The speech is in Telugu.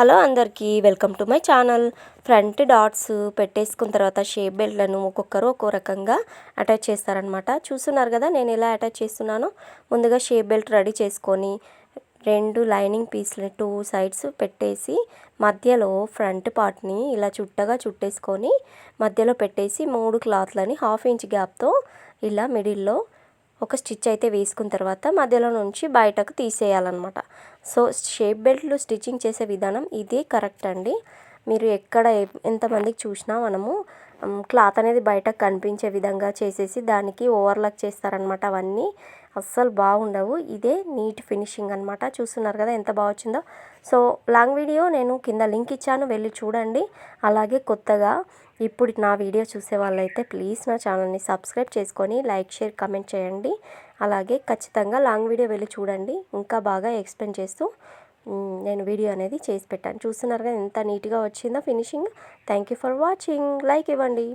హలో అందరికీ welcome to my channel. Front dots పెట్టేసుకున్న తర్వాత షేప్ బెల్ట్లను ఒక్కొక్కరు ఒక్కో రకంగా అటాచ్ చేస్తారనమాట. చూస్తున్నారు కదా నేను ఎలా అటాచ్ చేస్తున్నానో. ముందుగా షేప్ బెల్ట్ రెడీ చేసుకొని రెండు లైనింగ్ పీస్లు టూ సైడ్స్ పెట్టేసి మధ్యలో ఫ్రంట్ పార్ట్ని ఇలా చుట్టగా చుట్టేసుకొని మధ్యలో పెట్టేసి మూడు క్లాత్లని 1/2 ఇంచ్ గ్యాప్తో ఇలా మిడిల్లో ఒక స్టిచ్ అయితే వేసుకున్న తర్వాత మధ్యలో నుంచి బయటకు తీసేయాలన్నమాట. సో షేప్ బెల్ట్లు స్టిచ్చింగ్ చేసే విధానం ఇదే కరెక్ట్ అండి. మీరు ఎక్కడ ఎంతమందికి చూసినా మనము క్లాత్ అనేది బయటకు కనిపించే విధంగా చేసేసి దానికి ఓవర్లాక్ చేస్తారనమాట. అవన్నీ అస్సలు బాగుండవు. ఇదే నీట్ ఫినిషింగ్ అనమాట. చూస్తున్నారు కదా ఎంత బాగా వచ్చిందో. సో లాంగ్ వీడియో నేను కింద లింక్ ఇచ్చాను, వెళ్ళి చూడండి. అలాగే కొత్తగా ఇప్పుడు నా వీడియో చూసే వాళ్ళైతే ప్లీజ్ నా ఛానల్ని సబ్స్క్రైబ్ చేసుకొని లైక్ షేర్ కామెంట్ చేయండి. అలాగే ఖచ్చితంగా లాంగ్ వీడియో వెళ్ళి చూడండి. ఇంకా బాగా ఎక్స్ప్లెయిన్ చేస్తూ నేను వీడియో అనేది చేసి పెట్టాను. చూస్తున్నారు కదా ఎంత నీట్గా వచ్చిందో finishing. Thank you for watching. Like ఇవ్వండి.